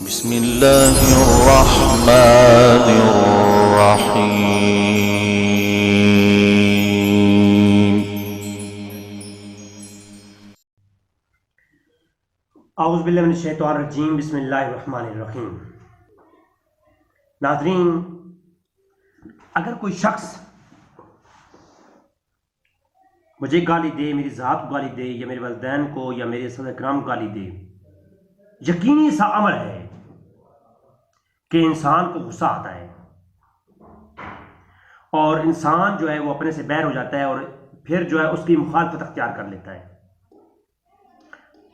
بسم اللہ الرحمن الرحیم۔ اعوذ باللہ من الشیطان الرجیم، بسم اللہ الرحمن الرحیم۔ ناظرین، اگر کوئی شخص مجھے گالی دے، میری ذات کو گالی دے، یا میرے والدین کو یا میرے صحابہ کرام کو گالی دے، یقینی سا امر ہے کہ انسان کو غصہ آتا ہے اور انسان جو ہے وہ اپنے سے بیر ہو جاتا ہے اور پھر جو ہے اس کی مخالفت اختیار کر لیتا ہے۔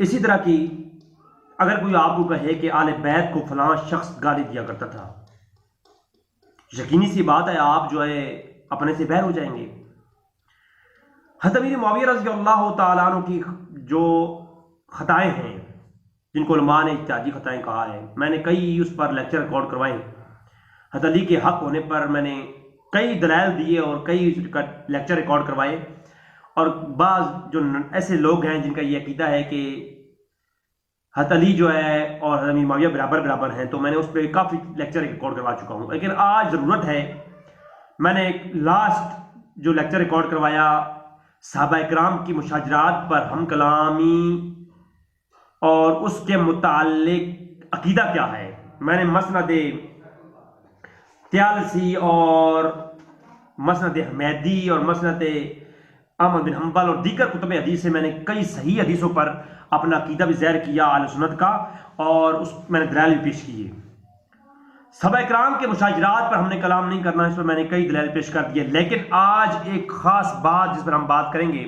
اسی طرح کی اگر کوئی آپ کو کہے کہ آل بیت کو فلاں شخص گالی دیا کرتا تھا، یقینی سی بات ہے آپ جو ہے اپنے سے بیر ہو جائیں گے۔ حضرت امیر معاویہ رضی اللہ تعالیٰ عنہ کی جو خطائیں ہیں، جن کو علماء نے اجتہادی خطائیں کہا ہے، میں نے کئی اس پر لیکچر ریکارڈ کروائے۔ حضرت علی کے حق ہونے پر میں نے کئی دلائل دیے اور کئی لیکچر ریکارڈ کروائے، اور بعض جو ایسے لوگ ہیں جن کا یہ عقیدہ ہے کہ حضرت علی جو ہے اور حضرت امیر معاویہ برابر ہیں، تو میں نے اس پہ کافی لیکچر ریکارڈ کروا چکا ہوں۔ لیکن آج ضرورت ہے، میں نے ایک لاسٹ جو لیکچر ریکارڈ کروایا صحابہ کرام کی مشاجرات پر ہم کلامی اور اس کے متعلق عقیدہ کیا ہے، میں نے مسند تیالسی اور مسند حمیدی اور مسند احمد بن حنبل اور دیگر کتب حدیث سے میں نے کئی صحیح حدیثوں پر اپنا عقیدہ بھی ظاہر کیا اہل سنت کا، اور اس میں نے دلائل بھی پیش کیے۔ صحابہ کرام کے مشاجرات پر ہم نے کلام نہیں کرنا، اس پر میں نے کئی دلائل پیش کر دیے۔ لیکن آج ایک خاص بات جس پر ہم بات کریں گے،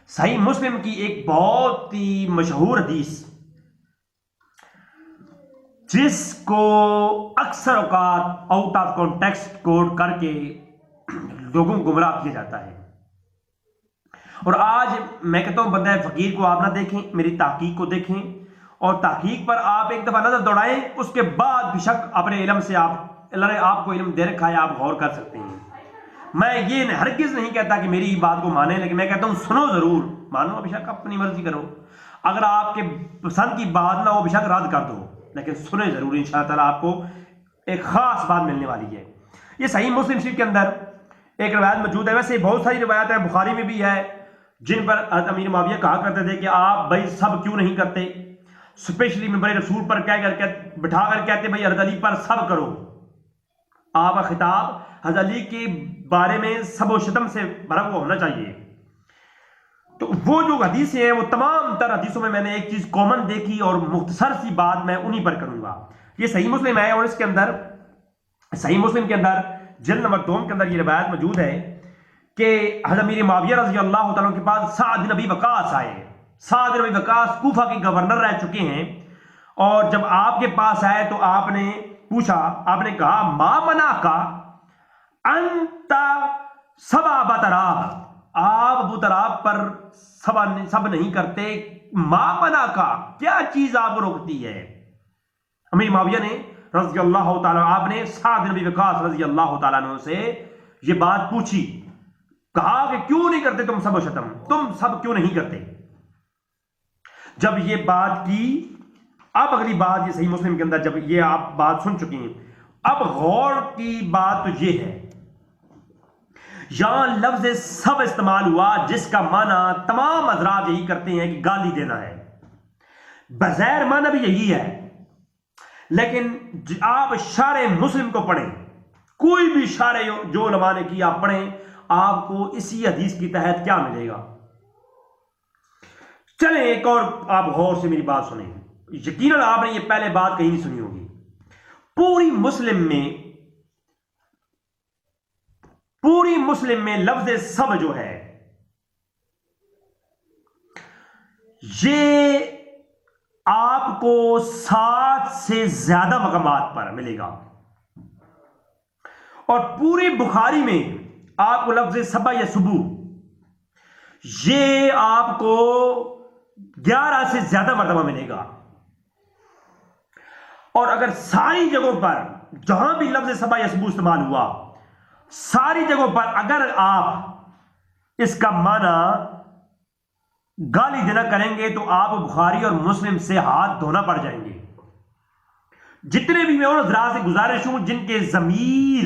صحیح مسلم کی ایک بہت ہی مشہور حدیث، جس کو اکثر اوقات آؤٹ آف کانٹیکسٹ کوٹ کر کے لوگوں کو گمراہ کیا جاتا ہے۔ اور آج میں کہتا ہوں بندہ فقیر کو آپ نہ دیکھیں، میری تحقیق کو دیکھیں، اور تحقیق پر آپ ایک دفعہ نظر دوڑائیں، اس کے بعد بے شک اپنے علم سے اللہ نے آپ کو علم دے رکھا ہے، آپ غور کر سکتے ہیں۔ میں یہ ہرگز نہیں کہتا کہ میری بات کو مانیں، لیکن میں کہتا ہوں سنو ضرور، مانو بے شک اپنی مرضی کرو، اگر آپ کے پسند کی بات نہ ہو بے شک رد کر دو، لیکن سنیں ضرور، انشاءاللہ تعالیٰ آپ کو ایک خاص بات ملنے والی ہے۔ یہ صحیح مسلم شریف کے اندر ایک روایت موجود ہے، ویسے بہت ساری روایت ہے، بخاری میں بھی ہے، جن پر حضرت امیر معاویہ کہا کرتے تھے کہ آپ بھائی سب کیوں نہیں کرتے، اسپیشلی منبر رسول پر کہہ کر بٹھا کر کہتے بھائی حضرت علی پر سب کرو۔ آپ کا خطاب حضرت علی کے بارے میں سب و شتم سے بھرا ہوا ہونا چاہیے۔ تو وہ جو حدیثیں ہیں، وہ تمام تر حدیثوں میں نے ایک چیز کامن دیکھی، اور مختصر سی بات میں انہی پر کروں گا۔ یہ صحیح مسلم ہے، اور اس کے اندر صحیح مسلم کے اندر جلد نمبر 2 کے اندر یہ روایت موجود ہے کہ حضرت امیر معاویہ رضی اللہ تعالیٰ کے پاس سعد بن ابی وقاص آئے۔ سعد بن ابی وقاص کوفہ کے گورنر رہ چکے ہیں، اور جب آپ کے پاس آئے تو آپ نے پوچھا، آپ نے کہا ما منع کا انت سبا ابا تراب، آپ ابو تراب پر سب نہیں کرتے، ما منع کا کیا چیز آپ روکتی ہے؟ امیر معاویہ نے رضی اللہ تعالیٰ، آپ نے سعد بن ابی وقاص رضی اللہ تعالیٰ عنہ سے یہ بات پوچھی، کہا کہ کیوں نہیں کرتے تم سب و شتم، تم سب کیوں نہیں کرتے؟ جب یہ بات کی، اب اگلی بات یہ صحیح مسلم کے اندر جب یہ آپ بات سن چکی ہیں، اب غور کی بات تو یہ ہے، یہاں لفظ سب استعمال ہوا جس کا معنی تمام حضرات یہی کرتے ہیں کہ گالی دینا ہے، بظاہر معنی بھی یہی ہے، لیکن آپ شارح مسلم کو پڑھیں، کوئی بھی شارح جو علماء نے کی آپ پڑھیں، آپ کو اسی حدیث کی تحت کیا ملے گا۔ چلیں ایک اور آپ غور سے میری بات سنیں، یقیناً آپ نے یہ پہلے بات کہیں نہیں سنی ہوگی، پوری مسلم میں لفظ سب جو ہے یہ آپ کو 7 سے زیادہ مقامات پر ملے گا، اور پوری بخاری میں آپ کو لفظ سبا یا سبو یہ آپ کو 11 سے زیادہ مرتبہ ملے گا، اور اگر ساری جگہوں پر جہاں بھی لفظ سبا یا سبو استعمال ہوا، ساری جگہوں پر اگر آپ اس کا معنی گالی دینا کریں گے تو آپ بخاری اور مسلم سے ہاتھ دھونا پڑ جائیں گے۔ جتنے بھی میں ان حضرات سے گزارش ہوں جن کے ضمیر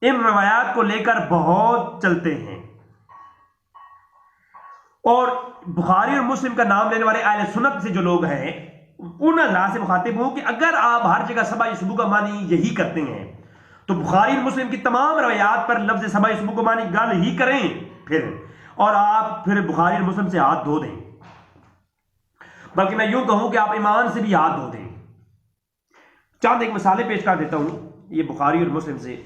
ان روایات کو لے کر بہت چلتے ہیں اور بخاری اور مسلم کا نام لینے والے اہل سنت سے جو لوگ ہیں ان حضرات سے مخاطب ہوں کہ اگر آپ ہر جگہ سبع صبح کا معنی یہی کرتے ہیں تو بخاری اور مسلم کی تمام روایات پر لفظ سبع صبح کا معنی گل ہی کریں پھر، اور آپ پھر بخاری اور مسلم سے ہاتھ دھو دیں، بلکہ میں یوں کہوں کہ آپ ایمان سے بھی ہاتھ دھو دیں۔ چند ایک مثالیں پیش کر دیتا ہوں یہ بخاری اور مسلم سے۔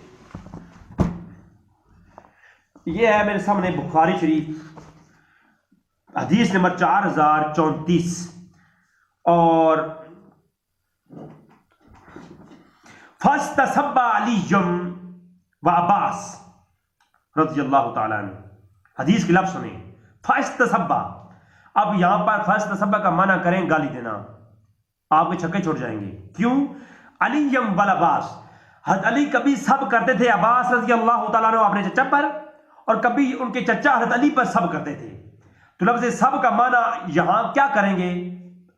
یہ ہے میرے سامنے بخاری شریف حدیث نمبر 4034 اور فاستسب علی و عباس رضی اللہ تعالیٰ عنہ، حدیث کے لفظ سنیں، فاستسب۔ اب یہاں پر فاستسب کا معنی کریں گالی دینا، آپ کے چھکے چھوڑ جائیں گے۔ کیوں؟ علی و عباس، حضرت علی کبھی سب کرتے تھے عباس رضی اللہ تعالیٰ عنہ اپنے چچا پر، اور کبھی ان کے چچا حضرت علی پر سب کرتے تھے۔ تو لفظ سب کا معنی یہاں کیا کریں گے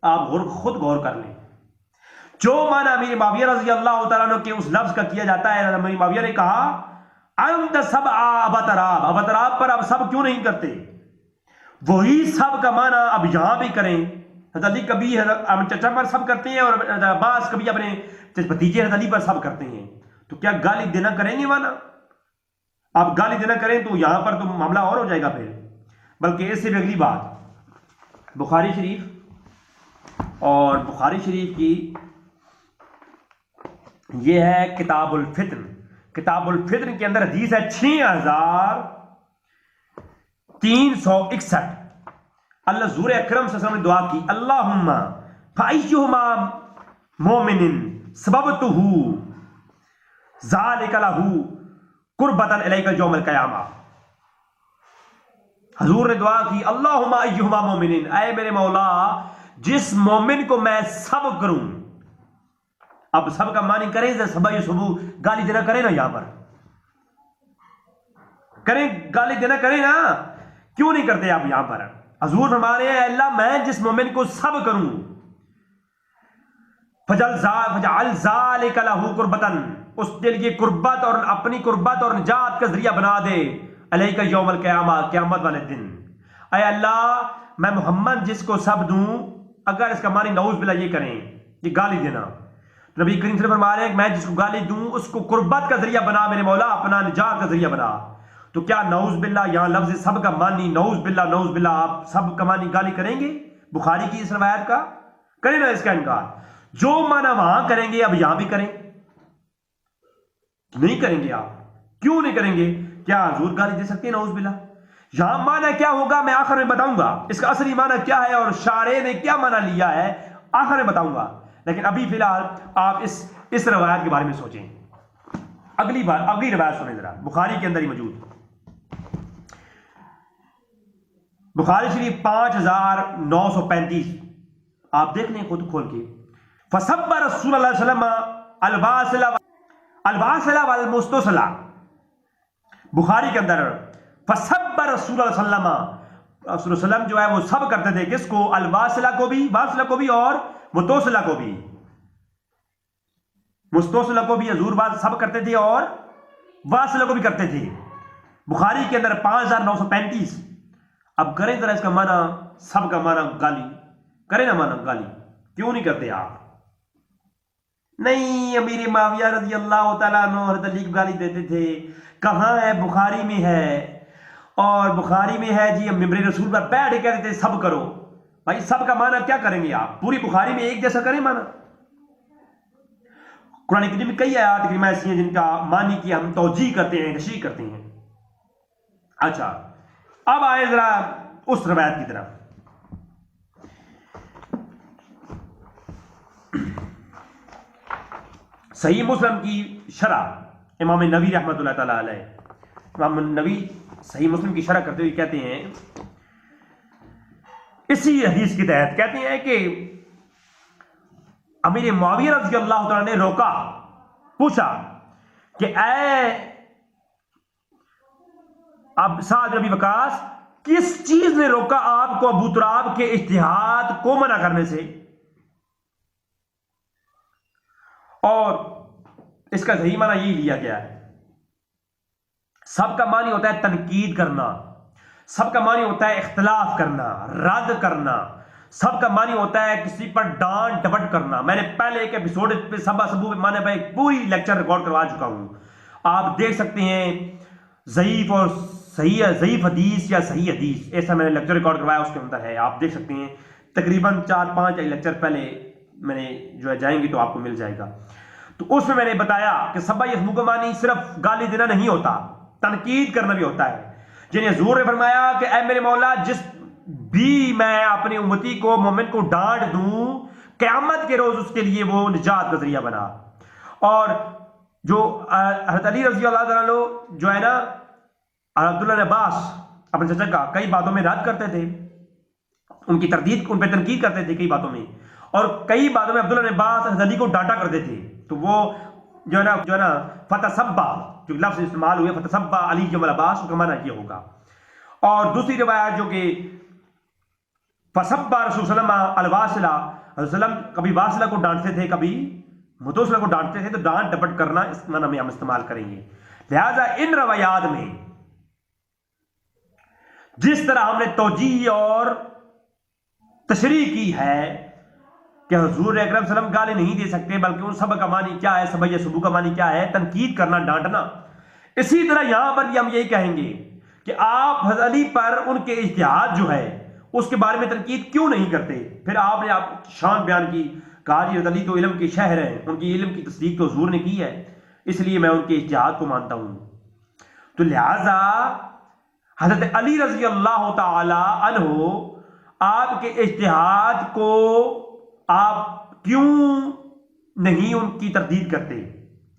آپ خود غور کر لیں۔ جو معنی امیر معاویہ رضی اللہ تعالیٰ عنہ کے اس لفظ کا کیا جاتا ہے، امیر معاویہ نے کہا انت سب ابا تراب، ابا تراب پر اب سب کیوں نہیں کرتے، وہی سب کا معنی اب یہاں بھی کریں۔ حضرت علی کبھی چچا پر سب کرتے ہیں اور عباس کبھی اپنے بھتیجے حضرت علی پر سب کرتے ہیں، تو کیا گالی دینا کریں گے معنی؟ آپ گالی دینا کریں تو یہاں پر تو معاملہ اور ہو جائے گا پھر۔ بلکہ اس سے بھی اگلی بات، بخاری شریف اور بخاری شریف کی یہ ہے کتاب الفتن، کتاب الفتن کے اندر حدیث ہے 6361۔ اللہ حضور اکرم صلی اللہ علیہ وسلم نے دعا کی، اللہم فایہما مومن سببتہ ذالک لہ قربۃ الیک یوم القیامہ۔ حضور نے دعا کی اللہم ایہما مومن، اے میرے مولا جس مومن کو میں سب کروں۔ اب سب کا معنی کریں، سبع صبح گالی دینا کریں نا، یہاں پر کریں، گالی دینا کریں نا، کیوں نہیں کرتے آپ یہاں پر؟ حضور فرما رہے ہیں اے اللہ میں جس مومن کو سب کروں، فجعل ذالک لہ قربۃ، اس کے لیے قربت اور اپنی قربت اور نجات کا ذریعہ بنا دے، علیک یوم القیامہ، قیامت والے دن۔ اے اللہ میں محمد جس کو سب دوں، اگر اس کا معنی نعوذ باللہ یہ کریں، یہ گالی دینا، نبی کریم صلی اللہ علیہ وسلم فرما رہے ہیں کہ میں جس کو گالی دوں اس کو قربت کا ذریعہ بنا میرے مولا، اپنا نجات کا ذریعہ بنا۔ تو کیا نعوذ باللہ یہاں لفظ سب کا معنی نعوذ باللہ آپ سب کا معنی گالی کریں گے؟ بخاری کی اس روایت کا کریں نا اس کا انکار۔ جو معنی وہاں کریں گے اب یہاں بھی کریں، نہیں کریں گے آپ، کیوں نہیں کریں گے؟ کیا حضور گالی دے سکتے ہیں نعوذ باللہ؟ یہاں معنی کیا ہوگا میں آخر میں بتاؤں گا، اس کا اصلی معنی کیا ہے اور شارع نے کیا معنی لیا ہے آخر میں بتاؤں گا، لیکن ابھی فی الحال آپ اس روایت کے بارے میں سوچیں۔ اگلی روایت سنیں ذرا، بخاری کے اندر ہی موجود، بخاری شریف 5935، آپ دیکھ لیں خود کھول کے۔ فسب رسول اللہ صلی اللہ علیہ وسلم الواسلہ والمستوصلہ، بخاری کے اندر فسب رسول اللہ صلی اللہ علیہ وسلم جو ہے وہ سب کرتے تھے، کس کو؟ الواسلہ کو بھی، واصلہ کو بھی اور متوصلہ کو بھی۔ مستوصلہ کو بھی حضور بات سب کرتے تھے اور واصلہ کو بھی کرتے تھے، بخاری کے اندر 5935۔ اب کریں ذرا اس کا معنی، سب کا معنی گالی کریں نا، معنی گالی کیوں نہیں کرتے آپ؟ نہیں امیر معاویہ رضی اللہ تعالیٰ عنہ حضرت علی کو گالی دیتے تھے، کہاں ہے؟ بخاری میں ہے، اور بخاری میں ہے جی ممبر رسول پر بیٹھ کے کہتے تھے سب کرو۔ بھائی سب کا معنی کیا کریں گے آپ؟ پوری بخاری میں ایک جیسا کریں معنی؟ قرآن کریم میں کئی آیات کریمہ ایسی ہیں جن کا معنی کی ہم توجیہ کرتے ہیں، تشریح کرتے ہیں۔ اچھا اب آئے ذرا اس روایت کی طرف۔ صحیح مسلم کی شرح امام نووی رحمۃ اللہ تعالی علیہ، امام نووی صحیح مسلم کی شرح کرتے ہوئے کہتے ہیں، اسی حدیث کے تحت کہتے ہیں کہ امیر معاویہ رضی اللہ تعالیٰ نے روکا، پوچھا کہ اے اب سعد بن ابی وقاص، کس چیز نے روکا آپ کو ابو تراب کے اجتہاد کو منع کرنے سے؟ اور اس کا صحیح معنی یہی لیا گیا ہے. سب کا معنی ہوتا ہے تنقید کرنا، سب کا معنی ہوتا ہے اختلاف کرنا، رد کرنا، سب کا معنی ہوتا ہے کسی پر ڈانٹ ڈپٹ کرنا. میں نے پہلے ایک ایپیسوڈ پہ سبا سبو پہ معنی پہ ایک پوری لیکچر ریکارڈ کروا چکا ہوں. آپ دیکھ سکتے ہیں ضعیف اور صحیح، ضعیف حدیث یا صحیح حدیث، ایسا میں نے لیکچر ریکارڈ کروایا، اس کے اندر ہے، آپ دیکھ سکتے ہیں. تقریباً 4-5 لیکچر پہلے میں نے جو ہے جائیں گے تو آپ کو مل جائے گا. تو اس میں نے بتایا کہ سبا یسمو کا معنی صرف گالی دینا نہیں ہوتا، تنقید کرنا بھی ہوتا ہے. جنہیں حضور نے فرمایا کہ اے میرے مولا، جس بھی میں اپنی امتی کو، مومن کو ڈانٹ دوں، قیامت کے روز اس کے لیے وہ نجات کا ذریعہ بنا. اور جو حضرت علی رضی اللہ تعالیٰ جو ہے نا، عبداللہ بن عباس اپنے چچا کا کئی باتوں میں رد کرتے تھے، ان کی تردید، ان پہ تنقید کرتے تھے کئی باتوں میں، اور کئی باتوں میں عبداللہ بن عباس حضرت علی کو ڈانٹا کرتے تھے. تو وہ جو ہے نا فتسبا، جو لفظ استعمال ہوئے فتسبا علی جمل عباس، اس کا معنی یہ ہوگا. اور دوسری روایت جو کہ فسبا رسول صلی اللہ علیہ وسلم الواصلہ، رسول وسلم کبھی واصلہ کو ڈانٹتے تھے، کبھی متوسلہ کو ڈانٹتے تھے. تو ڈانٹ ڈپٹ کرنا اس معنی میں ہم استعمال کریں گے. لہذا ان روایات میں جس طرح ہم نے توجیہ اور تشریح کی ہے کہ حضور اکرم صلی اللہ علیہ وسلم گالی نہیں دے سکتے، بلکہ ان سب کا معنی کیا ہے، سبع سبو کا معنی کیا ہے، تنقید کرنا، ڈانٹنا. اسی طرح یہاں پر بھی ہم یہی کہیں گے کہ آپ حضرت علی پر ان کے اجتہاد جو ہے اس کے بارے میں تنقید کیوں نہیں کرتے. پھر آپ نے آپ شان بیان کی، کہا جی حضرت علی تو علم کے شہر ہیں، ان کی علم کی تصدیق تو حضور نے کی ہے، اس لیے میں ان کے اجتہاد کو مانتا ہوں. تو لہذا حضرت علی رضی اللہ تعالی عنہ آپ کے اجتہاد کو آپ کیوں نہیں ان کی تردید کرتے،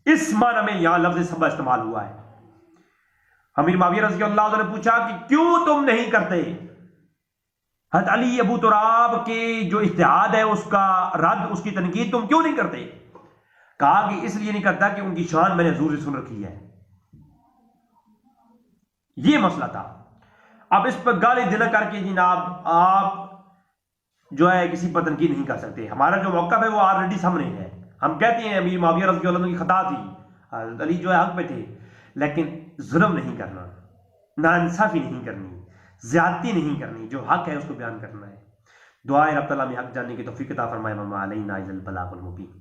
اس معنی میں یہاں لفظ سبا استعمال ہوا ہے. امیر معاویہ رضی اللہ عنہ نے پوچھا کہ کیوں تم نہیں کرتے حضرت علی ابو تراب کے جو اجتہاد ہے اس کا رد، اس کی تنقید تم کیوں نہیں کرتے؟ کہا کہ اس لیے نہیں کرتا کہ ان کی شان میں نے حضور سے سن رکھی ہے. یہ مسئلہ تھا. اب اس پر گالی دینا کر کے جناب آپ جو ہے کسی پر تنقید نہیں کر سکتے. ہمارا جو موقف ہے وہ آلریڈی سامنے ہے. ہم کہتے ہیں امیر معاویہ رضی اللہ عنہ کی خطا تھی، حضرت علی جو ہے حق پہ تھے، لیکن ظلم نہیں کرنا، ناانصافی نہیں کرنی، زیادتی نہیں کرنی، جو حق ہے اس کو بیان کرنا ہے. دعائے رب تعالیٰ میں حق جاننے کی توفیق عطا فرمائے. وما علینا الا البلاغ المبین.